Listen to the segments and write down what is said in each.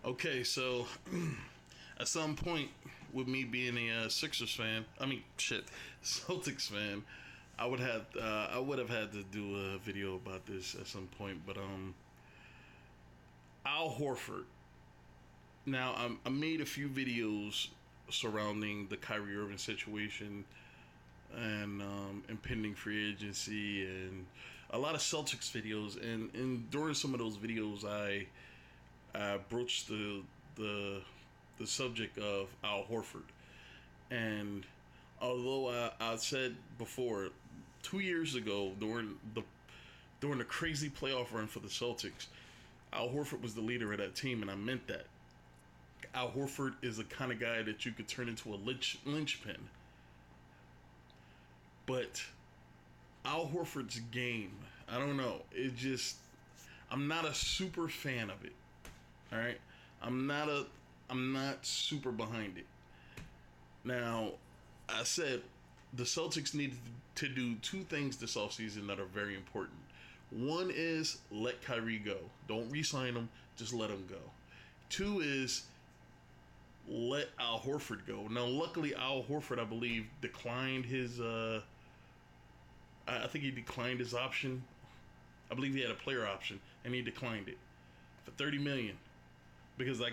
Okay, so at some point, with me being a Sixers fan, Celtics fan, I would have had to do a video about this at some point. But Al Horford. Now I made a few videos surrounding the Kyrie Irving situation and impending free agency and a lot of Celtics videos. And during some of those videos, I broached the subject of Al Horford. And although I said before, 2 years ago during the crazy playoff run for the Celtics, Al Horford was the leader of that team, and I meant that. Al Horford is the kind of guy that you could turn into a linchpin. But Al Horford's game, I don't know. I'm not a super fan of it. All right, I'm not super behind it. Now, I said the Celtics needed to do two things this offseason that are very important. One is let Kyrie go. Don't re-sign him, just let him go. Two is let Al Horford go. Now, luckily, Al Horford, I believe, declined his. I think he declined his option. I believe he had a player option, and he declined it for $30 million because I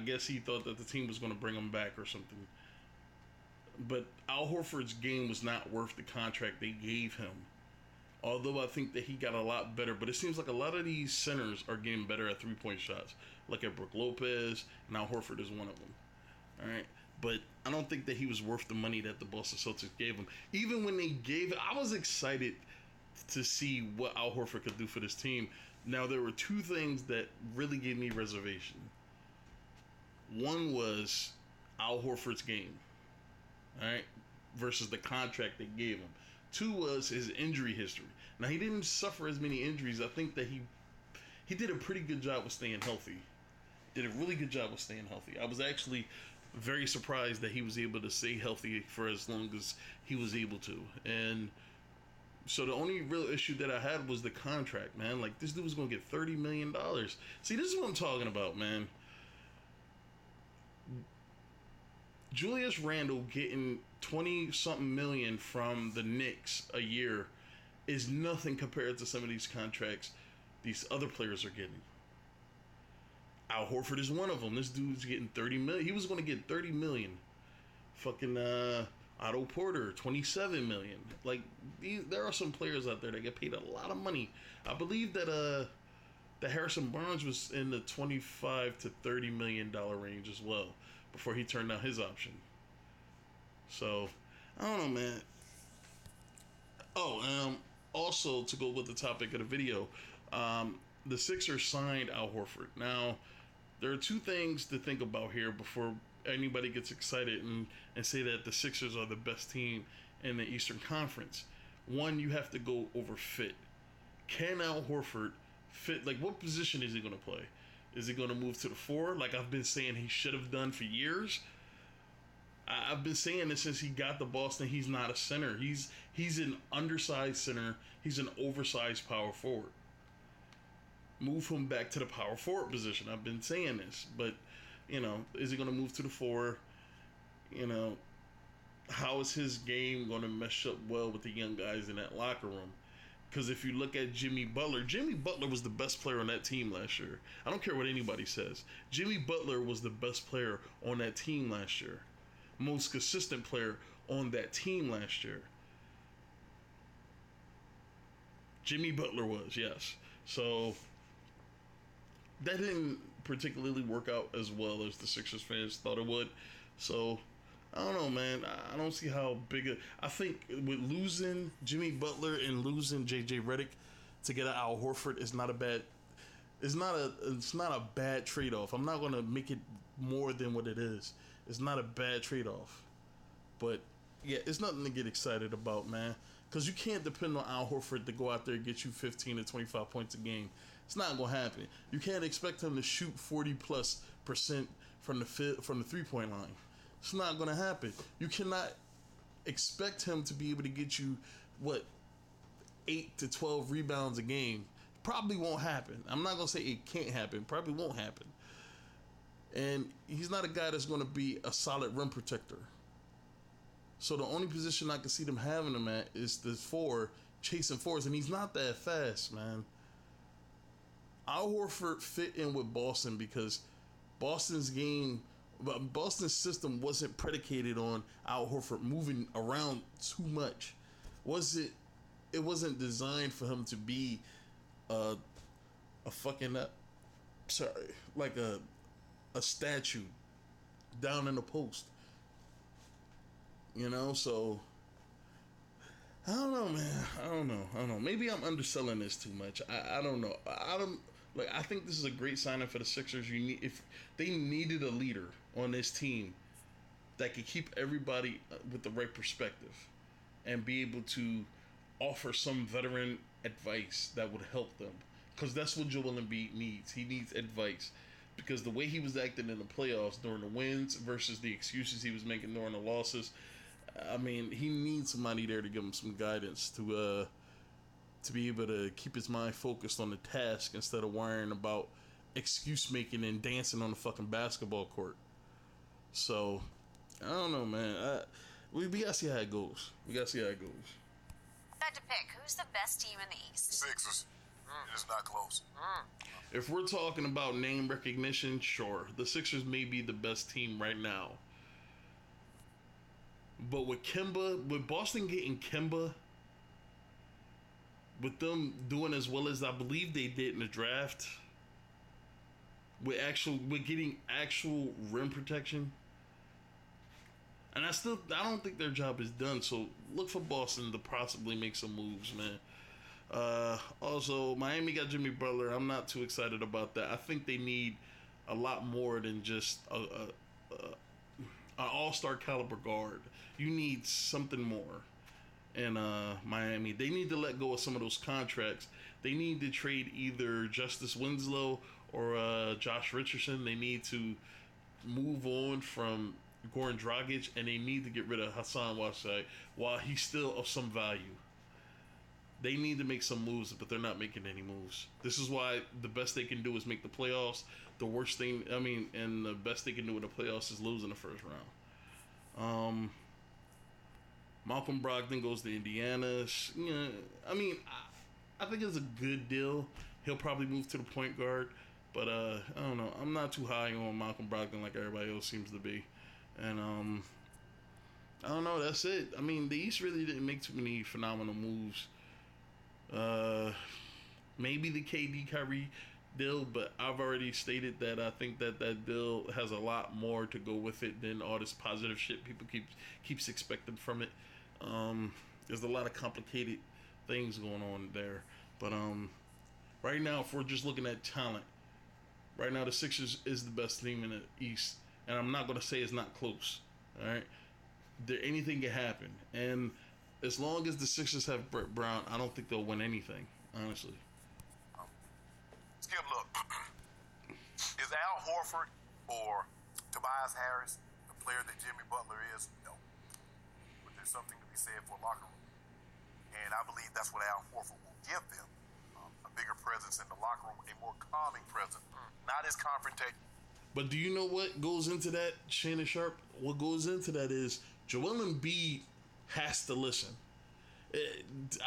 guess he thought that the team was going to bring him back or something. But Al Horford's game was not worth the contract they gave him. Although I think that he got a lot better, but it seems like a lot of these centers are getting better at three-point shots. Look at Brook Lopez, and Al Horford is one of them. All right, but I don't think that he was worth the money that the Boston Celtics gave him. Even when they gave it, I was excited to see what Al Horford could do for this team. Now, there were two things that really gave me reservation. One was Al Horford's game, all right, versus the contract they gave him. Two was his injury history. Now, he didn't suffer as many injuries. I think that he did a pretty good job with staying healthy. Did a really good job with staying healthy. I was actually very surprised that he was able to stay healthy for as long as he was able to. And so the only real issue that I had was the contract, man. Like, this dude was going to get $30 million. See, this is what I'm talking about, man. Julius Randle getting 20-something million from the Knicks a year is nothing compared to some of these contracts these other players are getting. Al Horford is one of them. This dude's getting $30 million. He was going to get $30 million. Fucking Otto Porter, $27 million. Like, there are some players out there that get paid a lot of money. I believe that the Harrison Barnes was in the $25 to $30 million range as well before he turned down his option. So, I don't know, man. Also, to go with the topic of the video, the Sixers signed Al Horford. Now, there are two things to think about here before anybody gets excited and say that the Sixers are the best team in the Eastern Conference. One, you have to go over fit. Can Al Horford fit? Like, what position is he going to play? Is he going to move to the 4, like I've been saying he should have done for years? I've been saying this since he got to Boston. He's not a center. He's an undersized center. He's an oversized power forward. Move him back to the power forward position. I've been saying this, but is he going to move to the 4? How is his game going to mesh up well with the young guys in that locker room? Because if you look at Jimmy Butler was the best player on that team last year. I don't care what anybody says. Jimmy Butler was the best player on that team last year. Most consistent player on that team last year. Jimmy Butler was, yes. So that didn't particularly work out as well as the Sixers fans thought it would. So I don't know, man. I don't see how big I think with losing Jimmy Butler and losing JJ Redick to get Al Horford is not a bad. It's not a bad trade-off. I'm not going to make it more than what it is. It's not a bad trade-off. But yeah, it's nothing to get excited about, man. Because you can't depend on Al Horford to go out there and get you 15 to 25 points a game. It's not going to happen. You can't expect him to shoot 40+% from the 3-point line. It's not going to happen. You cannot expect him to be able to get you, 8 to 12 rebounds a game. Probably won't happen. I'm not going to say it can't happen. Probably won't happen. And he's not a guy that's going to be a solid rim protector. So the only position I can see them having him at is the 4, chasing 4s, and he's not that fast, man. Al Horford fit in with Boston because Boston's system wasn't predicated on Al Horford moving around too much. It wasn't designed for him to be a fucking like a statue down in the post. You know, so I don't know, man. I don't know. Maybe I'm underselling this too much. I don't know. I think this is a great signing for the Sixers. If they needed a leader on this team that could keep everybody with the right perspective and be able to offer some veteran advice that would help them, because that's what Joel Embiid needs. He needs advice, because the way he was acting in the playoffs during the wins versus the excuses he was making during the losses, I mean, he needs somebody there to give him some guidance to be able to keep his mind focused on the task instead of worrying about excuse making and dancing on the fucking basketball court. So I don't know, man. We gotta see how it goes. Had to pick who's the best team in the East. Sixers. It is not close. If we're talking about name recognition, sure, the Sixers may be the best team right now. But with Boston getting Kemba, with them doing as well as I believe they did in the draft, with getting actual rim protection, and I don't think their job is done. So look for Boston to possibly make some moves, man. Also, Miami got Jimmy Butler. I'm not too excited about that. I think they need a lot more than just an all-star caliber guard. You need something more. And Miami, they need to let go of some of those contracts. They need to trade either Justice Winslow or Josh Richardson. They need to move on from Goran Dragic, and they need to get rid of Hassan Whiteside while he's still of some value. They need to make some moves, but they're not making any moves. This is why the best they can do is make the playoffs. The worst thing, and the best they can do in the playoffs is lose in the first round. Malcolm Brogdon goes to Indiana. I think it's a good deal. He'll probably move to the point guard, but I don't know. I'm not too high on Malcolm Brogdon like everybody else seems to be. And I don't know. That's it. I mean, the East really didn't make too many phenomenal moves. Maybe the KD Kyrie deal, but I've already stated that I think that deal has a lot more to go with it than all this positive shit people keeps expecting from it. There's a lot of complicated things going on there, but right now, if we're just looking at talent, right now the Sixers is the best team in the East, and I'm not going to say it's not close. All right, anything can happen, and as long as the Sixers have Brett Brown, I don't think they'll win anything, honestly. Skip, look. Is Al Horford or Tobias Harris the player that Jimmy Butler is? No. But there's something to be said for locker room. And I believe that's what Al Horford will give them. A bigger presence in the locker room, a more calming presence. Not as confrontational. But do you know what goes into that, Shannon Sharp? What goes into that is Joel Embiid has to listen.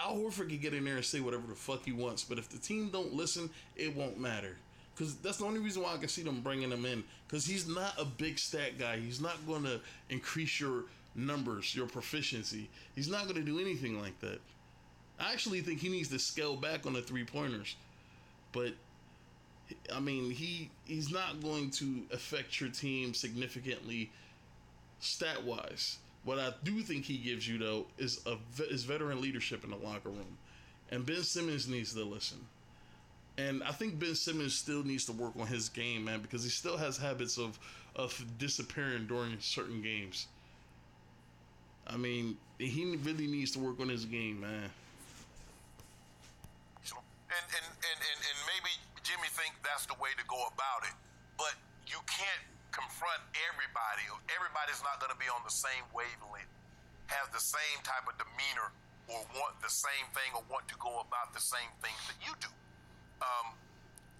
Al Horford can get in there and say whatever the fuck he wants, but if the team don't listen, it won't matter. Because that's the only reason why I can see them bringing him in. Because he's not a big stat guy. He's not going to increase your numbers, your proficiency. He's not going to do anything like that. I actually think he needs to scale back on the three-pointers. But, I mean, he's not going to affect your team significantly stat-wise. What I do think he gives you, though, is veteran leadership in the locker room. And Ben Simmons needs to listen. And I think Ben Simmons still needs to work on his game, man, because he still has habits of disappearing during certain games. I mean, he really needs to work on his game, man. And maybe Jimmy think that's the way to go about it. But you can't confront everybody. Everybody's not going to be on the same wavelength, have the same type of demeanor, or want the same thing, or want to go about the same things that you do.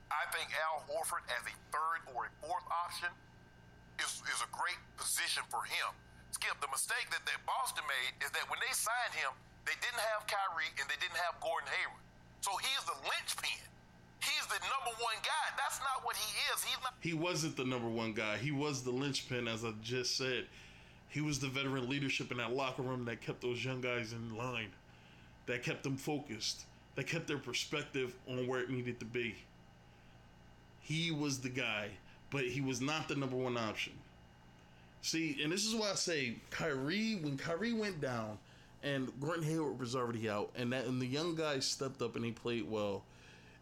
I think Al Horford as a third or a fourth option is a great position for him. Skip, the mistake that Boston made is that when they signed him, they didn't have Kyrie and they didn't have Gordon Hayward. So he's the linchpin. He's the number one guy. That's not what he is. He wasn't the number one guy. He was the linchpin, as I just said. He was the veteran leadership in that locker room that kept those young guys in line, that kept them focused, that kept their perspective on where it needed to be. He was the guy, but he was not the number one option. See, and this is why I say when Kyrie went down and Gordon Hayward was already out and the young guys stepped up and they played well,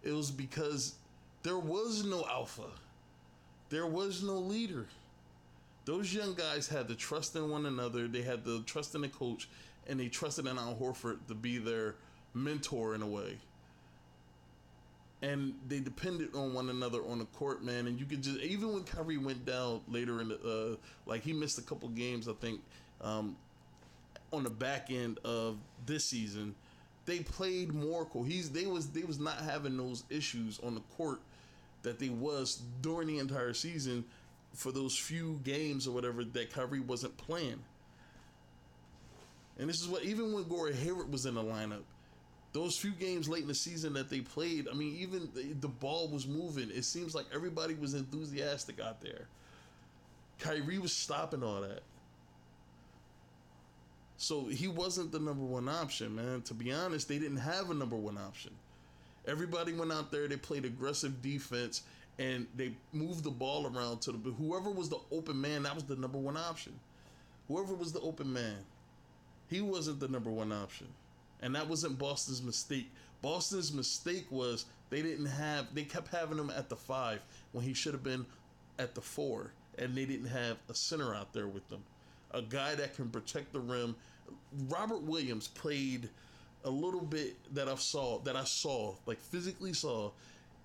it was because there was no alpha. There was no leader. Those young guys had the trust in one another. They had the trust in the coach, and they trusted in Al Horford to be their mentor in a way. And they depended on one another on the court, man. And you could just, even when Kyrie went down later in the, he missed a couple games, I think, on the back end of this season, they played more they was not having those issues on the court that they was during the entire season for those few games or whatever that Kyrie wasn't playing. And this is what, even when Gordon Hayward was in the lineup, those few games late in the season that they played, I mean, even the ball was moving. It seems like everybody was enthusiastic out there. Kyrie was stopping all that. So he wasn't the number one option, man. To be honest, they didn't have a number one option. Everybody went out there, they played aggressive defense, and they moved the ball around to whoever was the open man, that was the number one option. Whoever was the open man, he wasn't the number one option. And that wasn't Boston's mistake. Boston's mistake was they kept having him at the 5 when he should have been at the 4. And they didn't have a center out there with them. A guy that can protect the rim. Robert Williams played a little bit that I saw, like physically saw.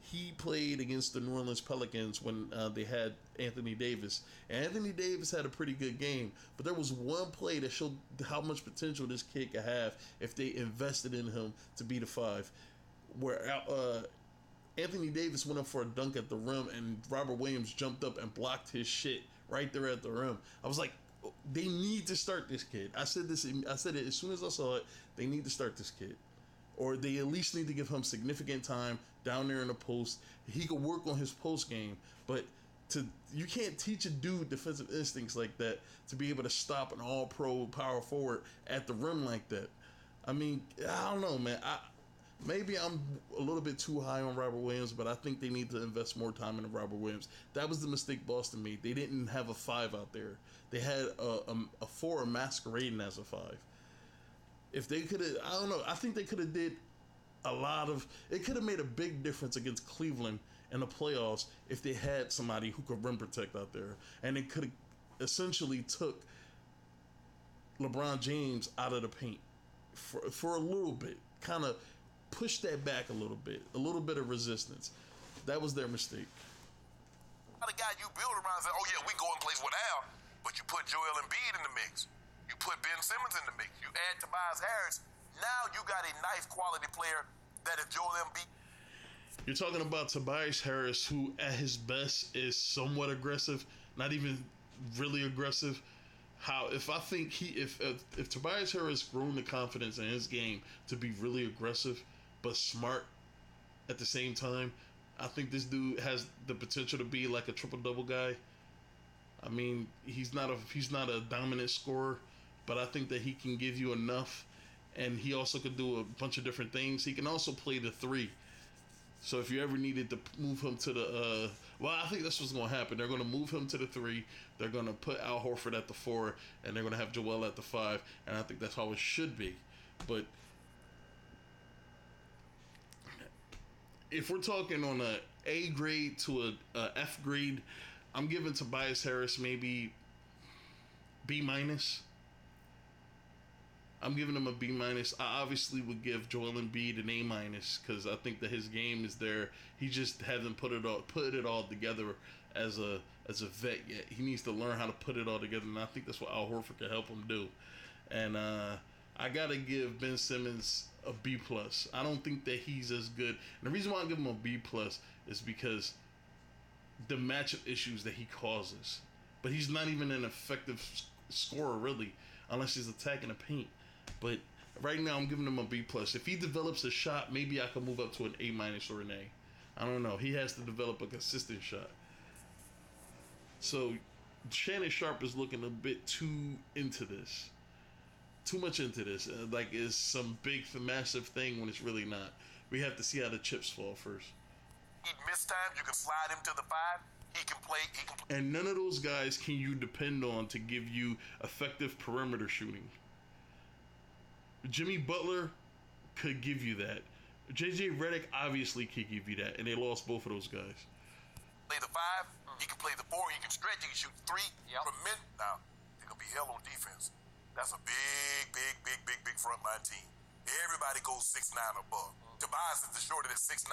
He played against the New Orleans Pelicans when they had Anthony Davis. And Anthony Davis had a pretty good game. But there was one play that showed how much potential this kid could have if they invested in him to be the 5. Where Anthony Davis went up for a dunk at the rim and Robert Williams jumped up and blocked his shit right there at the rim. I was like, they need to start this kid. I said it as soon as I saw it. They need to start this kid. Or they at least need to give him significant time down there in the post. He could work on his post game, but you can't teach a dude defensive instincts like that to be able to stop an all-pro power forward at the rim like that. I mean, I don't know, man. Maybe I'm a little bit too high on Robert Williams, but I think they need to invest more time in Robert Williams. That was the mistake Boston made. They didn't have a 5 out there. They had a 4 masquerading as a 5. If they could have, I don't know, I think they could have did it could have made a big difference against Cleveland in the playoffs if they had somebody who could rim protect out there. And it could have essentially took LeBron James out of the paint for a little bit. Kind of pushed that back a little bit of resistance. That was their mistake. The guy you build around said, oh yeah, we go and place with Al, but you put Joel Embiid in the mix. You put Ben Simmons in the mix. You add Tobias Harris. Now you got a nice quality player that is Joel Embiid. You're talking about Tobias Harris, who at his best is somewhat aggressive, not even really aggressive. If Tobias Harris grown the confidence in his game to be really aggressive but smart at the same time, I think this dude has the potential to be like a triple-double guy. I mean, he's not a dominant scorer, but I think that he can give you enough, and he also could do a bunch of different things. He can also play the 3. So if you ever needed to move him to the, I think that's what's going to happen. They're going to move him to the 3. They're going to put Al Horford at the 4, and they're going to have Joel at the 5. And I think that's how it should be. But if we're talking on a A grade to a F grade, I'm giving Tobias Harris maybe B-. I'm giving him a B-. I obviously would give Joel Embiid an A- because I think that his game is there. He just hasn't put it all together as a vet yet. He needs to learn how to put it all together, and I think that's what Al Horford can help him do. And I gotta give Ben Simmons a B+. I don't think that he's as good. And the reason why I give him a B+ is because the matchup issues that he causes. but he's not even an effective scorer really, unless he's attacking the paint. But right now, I'm giving him a B plus. If he develops a shot, maybe I can move up to an A minus or an A. I don't know. He has to develop a consistent shot. So Shannon Sharp is looking a bit too into this. Too much into this. Like it's some big, massive thing when it's really not. We have to see how the chips fall first. He miss times, you can slide him to the 5. He can play. And none of those guys can you depend on to give you effective perimeter shooting. Jimmy Butler could give you that. JJ Redick obviously could give you that, and they lost both of those guys. Play the 5. He can play the 4. He can stretch. He can shoot 3 from mid. Now, they're gonna be hell on defense. That's a big front line team. Everybody goes 6'9" above. Tobias is the shorter than 6'9",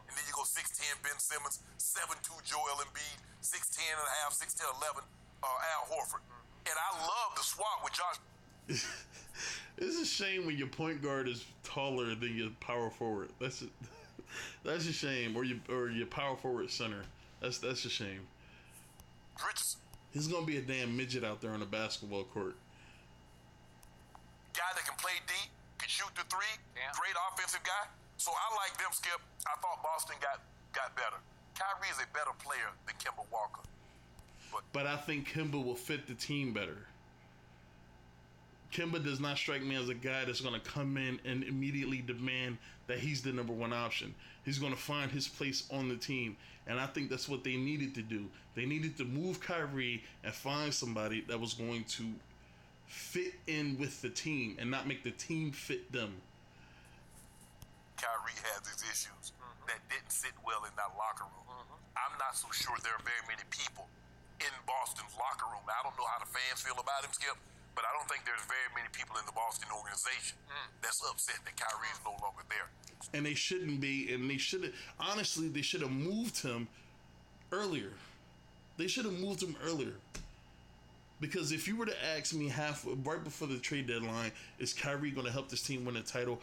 and then you go 6'10" Ben Simmons, 7'2" Joel Embiid, 6'10 and a half, 6'10", 11 Al Horford. And I love the swap with Josh. It's a shame when your point guard is taller than your power forward. That's a shame. Or your power forward center. That's a shame. Richardson. He's gonna be a damn midget out there on the basketball court. Guy that can play D, can shoot the 3, great offensive guy. So I like them, Skip. I thought Boston got better. Kyrie is a better player than Kemba Walker. But I think Kemba will fit the team better. Kemba does not strike me as a guy that's going to come in and immediately demand that he's the number one option. He's going to find his place on the team. And I think that's what they needed to do. They needed to move Kyrie and find somebody that was going to fit in with the team and not make the team fit them. Kyrie has his issues that didn't sit well in that locker room. I'm not so sure there are very many people in Boston's locker room. I don't know how the fans feel about him, Skip, but I don't think there's very many people in the Boston organization that's upset that Kyrie is no longer there. And they shouldn't be, and they should have, honestly, they should have moved him earlier. They should have moved him earlier. Because if you were to ask me right before the trade deadline, is Kyrie going to help this team win a title?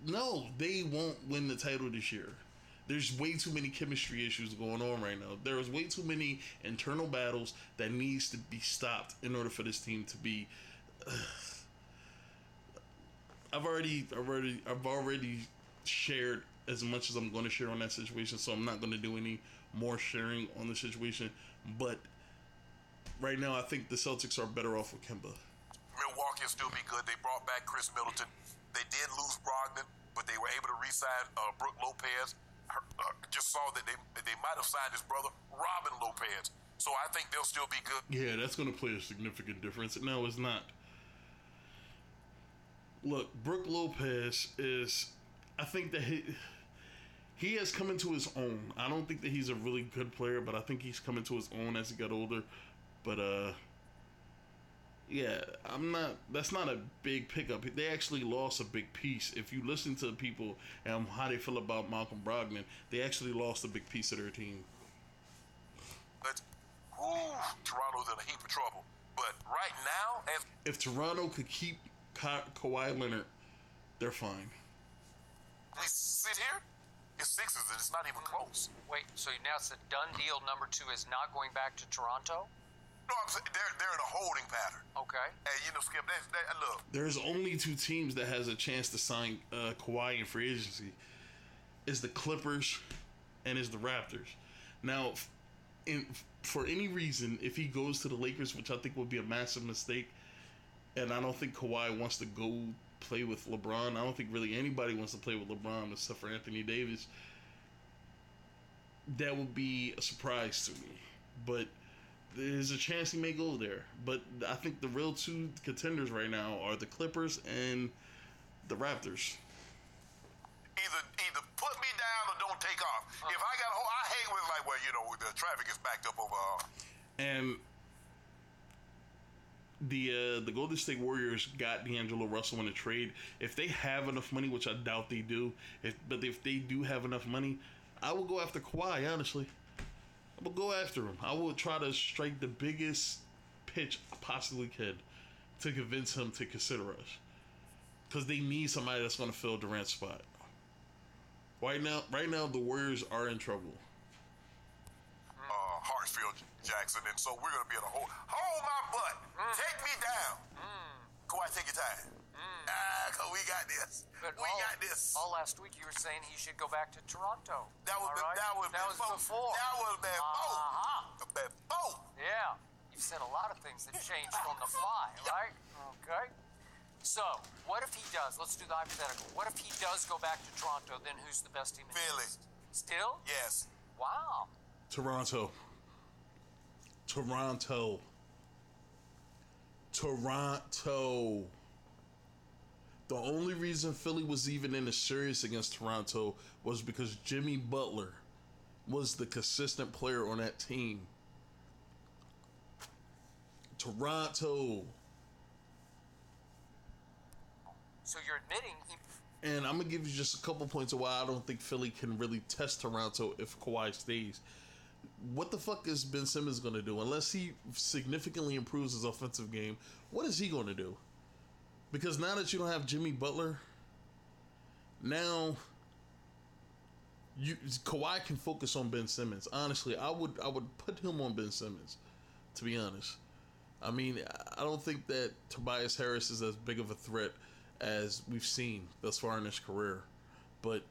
No, they won't win the title this year. There's way too many chemistry issues going on right now. There's way too many internal battles that needs to be stopped in order for this team to be. I've already shared as much as I'm going to share on that situation, so I'm not going to do any more sharing on the situation. But right now, I think the Celtics are better off with Kemba. Milwaukee will still be good. They brought back Chris Middleton. They did lose Brogdon, but they were able to re-sign Brook Lopez. Just saw that they might have signed his brother, Robin Lopez. So I think they'll still be good. Yeah, that's going to play a significant difference. No, it's not. Look, Brook Lopez is... I think that he has come into his own. I don't think that he's a really good player, but I think he's come into his own as he got older. But, yeah, that's not a big pickup. They actually lost a big piece. If you listen to people and how they feel about Malcolm Brogdon, they actually lost a big piece of their team. But, Toronto's in a heap of trouble. But right now... If Toronto could keep Kawhi Leonard, they're fine. We sit here, it's Sixers, and it's not even close. Wait, so now it's a done deal. Number 2 is not going back to Toronto? No, I'm saying they're in a holding pattern. Okay. And, Skip, look. There's only 2 teams that has a chance to sign Kawhi in free agency. It's the Clippers and it's the Raptors. Now, for any reason, if he goes to the Lakers, which I think would be a massive mistake, and I don't think Kawhi wants to go play with LeBron. I don't think really anybody wants to play with LeBron except for Anthony Davis. That would be a surprise to me. But there's a chance he may go there. But I think the real 2 contenders right now are the Clippers and the Raptors. Either put me down or don't take off. If I got I hate when the traffic is backed up over. And the Golden State Warriors got D'Angelo Russell in a trade. If they have enough money, which I doubt they do, but if they do have enough money, I will go after Kawhi, honestly. I will go after him. I will try to strike the biggest pitch I possibly could to convince him to consider us. Because they need somebody that's going to fill Durant's spot. Right now, the Warriors are in trouble. Hartsfield Jackson, and so we're going to be able to hold my butt. Take me down. Kawhi, take your time. Cause we got this. But we got this. All last week you were saying he should go back to Toronto. That was before. That was before. That was before. Yeah. You've said a lot of things that changed on the fly, right? Okay. So, what if he does? Let's do the hypothetical. What if he does go back to Toronto? Then who's the best team in Philly. the East? Still? Yes. Wow. Toronto. The only reason Philly was even in the series against Toronto was because Jimmy Butler was the consistent player on that team. Toronto. So you're admitting And I'm going to give you just a couple points of why I don't think Philly can really test Toronto if Kawhi stays. What the fuck is Ben Simmons going to do? Unless he significantly improves his offensive game, what is he going to do? Because now that you don't have Jimmy Butler, now Kawhi can focus on Ben Simmons. Honestly, I would put him on Ben Simmons, to be honest. I mean, I don't think that Tobias Harris is as big of a threat as we've seen thus far in his career. But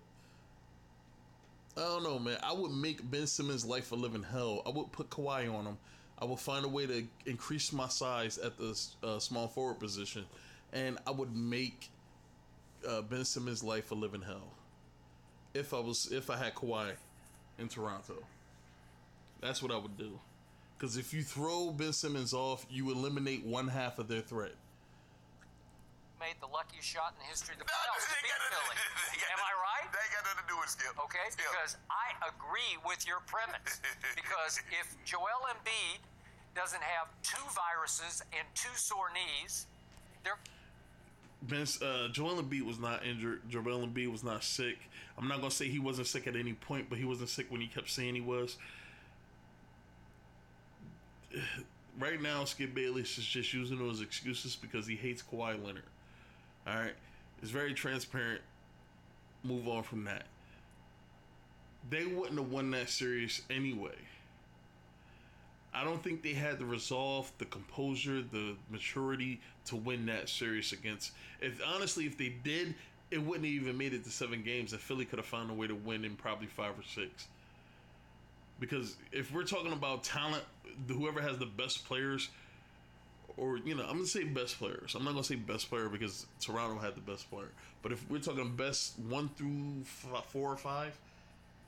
I don't know, man. I would make Ben Simmons' life a living hell. I would put Kawhi on him. I would find a way to increase my size at the small forward position. And I would make Ben Simmons' life a living hell if I had Kawhi in Toronto. That's what I would do. Because if you throw Ben Simmons off, you eliminate one half of their threat. made the luckiest shot in the history of the playoffs to beat Philly. Am I right? They ain't got nothing to do with Skip. Okay, Skip. because I agree with your premise. Because if Joel Embiid doesn't have 2 viruses and 2 sore knees, they're... Joel Embiid was not injured. Joel Embiid was not sick. I'm not going to say he wasn't sick at any point, but he wasn't sick when he kept saying he was. Right now, Skip Bayless is just using those excuses because he hates Kawhi Leonard. All right? It's very transparent. Move on from that. They wouldn't have won that series anyway. I don't think they had the resolve, the composure, the maturity to win that series against... If they did, it wouldn't have even made it to 7 games, and Philly could have found a way to win in probably 5 or 6. Because if we're talking about talent, whoever has the best players, or, I'm going to say best players. I'm not going to say best player because Toronto had the best player. But if we're talking best 1 through 4 or 5,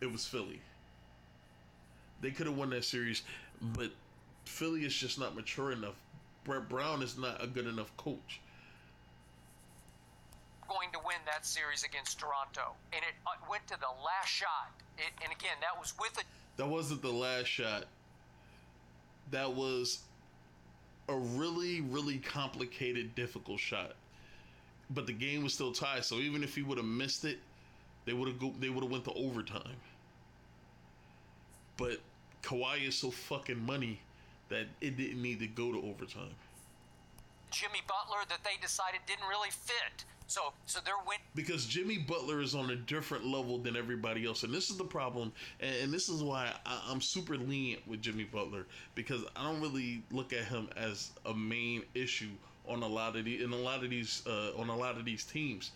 it was Philly. They could have won that series, but Philly is just not mature enough. Brett Brown is not a good enough coach. Going to win that series against Toronto, and it went to the last shot. And again, that was with a... That wasn't the last shot. That was a really, really complicated, difficult shot. But the game was still tied, so even if he would have missed it, they would have went to overtime. But Kawhi is so fucking money that it didn't need to go to overtime. Jimmy Butler that they decided didn't really fit. So they're because Jimmy Butler is on a different level than everybody else, and this is the problem, and this is why I'm super lenient with Jimmy Butler, because I don't really look at him as a main issue on a lot of these teams,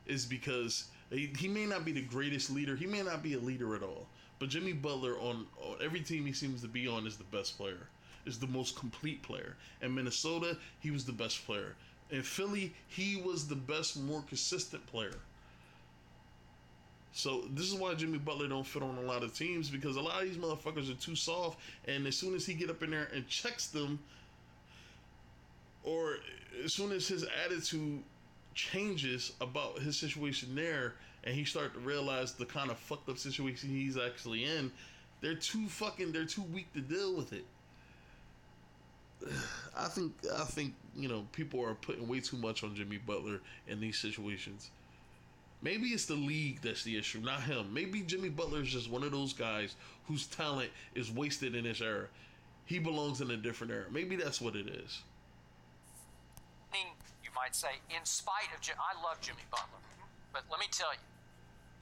is because he may not be the greatest leader, he may not be a leader at all, but Jimmy Butler on every team he seems to be on is the best player, is the most complete player. In Minnesota, he was the best player. In Philly, he was the best, more consistent player. So this is why Jimmy Butler don't fit on a lot of teams, because a lot of these motherfuckers are too soft, and as soon as he get up in there and checks them, or as soon as his attitude changes about his situation there, and he start to realize the kind of fucked up situation he's actually in, they're too weak to deal with it. I think people are putting way too much on Jimmy Butler in these situations. Maybe it's the league that's the issue, not him. Maybe Jimmy Butler is just one of those guys whose talent is wasted in this era. He belongs in a different era. Maybe that's what it is. You might say, in spite of I love Jimmy Butler, but let me tell you,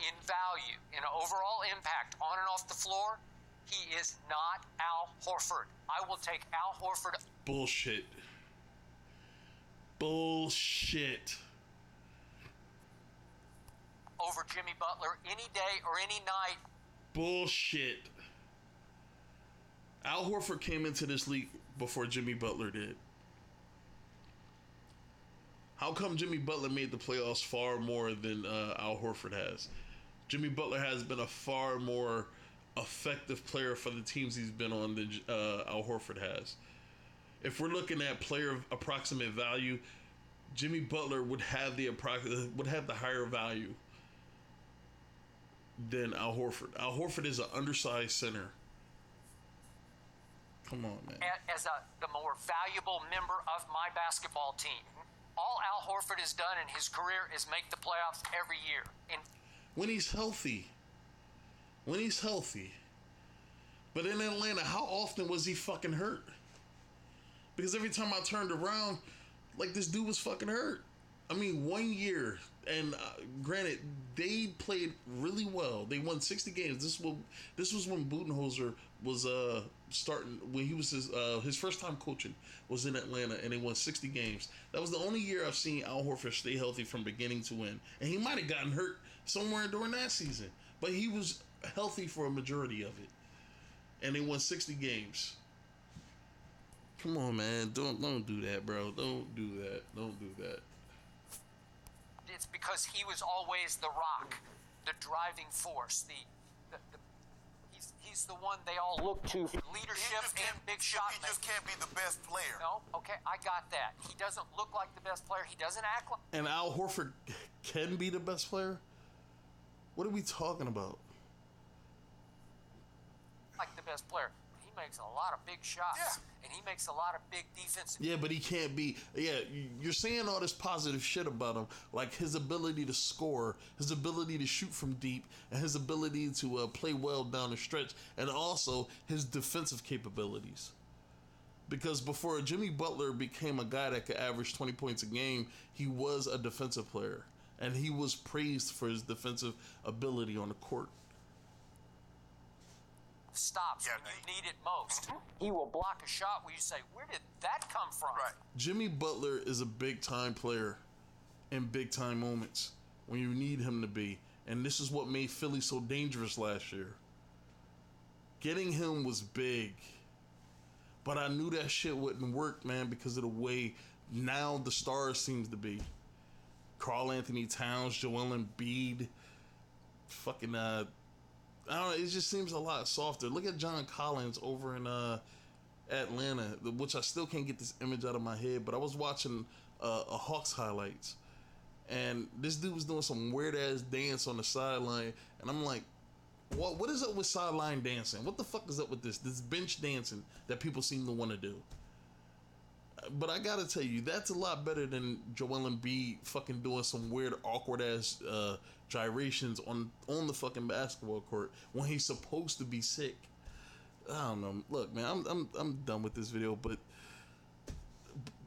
in value, in overall impact on and off the floor, He is not Al Horford. I will take Al Horford. Bullshit. Bullshit. Over Jimmy Butler any day or any night. Bullshit. Al Horford came into this league before Jimmy Butler did. How come Jimmy Butler made the playoffs far more than Al Horford has? Jimmy Butler has been a far more effective player for the teams he's been on than Al Horford has. If we're looking at player approximate value, Jimmy Butler would have the higher value than Al Horford. Al Horford is an undersized center. Come on, man. As the more valuable member of my basketball team, all Al Horford has done in his career is make the playoffs every year. When he's healthy. But in Atlanta, how often was he fucking hurt? Because every time I turned around, like, this dude was fucking hurt. I mean, 1 year, and granted, they played really well. They won 60 games. This was when Budenholzer was starting, when he was his first time coaching was in Atlanta, and they won 60 games. That was the only year I've seen Al Horford stay healthy from beginning to end. And he might have gotten hurt somewhere during that season, but he was healthy for a majority of it. And they won 60 games. Come on, man. Don't do that, bro. Don't do that. It's because he was always the rock, the driving force, he's the one they all look to for leadership and big shot making. He just can't be the best player. No? Okay, I got that. He doesn't look like the best player. He doesn't act like... And Al Horford can be the best player? What are we talking about? Like the best player. He makes a lot of big shots. Yeah. And he makes a lot of big defensive... Yeah, but he can't be... Yeah, you're saying all this positive shit about him, like his ability to score, his ability to shoot from deep, and his ability to play well down the stretch, and also his defensive capabilities. Because before Jimmy Butler became a guy that could average 20 points a game, he was a defensive player. And he was praised for his defensive ability on the court. Stops when you need it most. He will block a shot where you say, where did that come from? Right. Jimmy Butler is a big-time player in big-time moments when you need him to be. And this is what made Philly so dangerous last year. Getting him was big. But I knew that shit wouldn't work, man, because of the way now the stars seems to be. Karl Anthony Towns, Joel Embiid, fucking I don't know, it just seems a lot softer. Look at John Collins over in Atlanta, which I still can't get this image out of my head, but I was watching a Hawks highlights, and this dude was doing some weird-ass dance on the sideline, and I'm like, what is up with sideline dancing? What the fuck is up with this bench dancing that people seem to want to do? But I gotta tell you, that's a lot better than Joel Embiid fucking doing some weird, awkward-ass gyrations on the fucking basketball court when he's supposed to be sick. I don't know. Look, man, I'm done with this video, but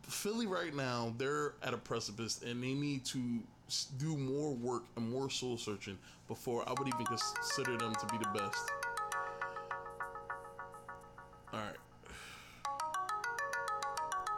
Philly right now, they're at a precipice, and they need to do more work and more soul searching before I would even consider them to be the best. All right.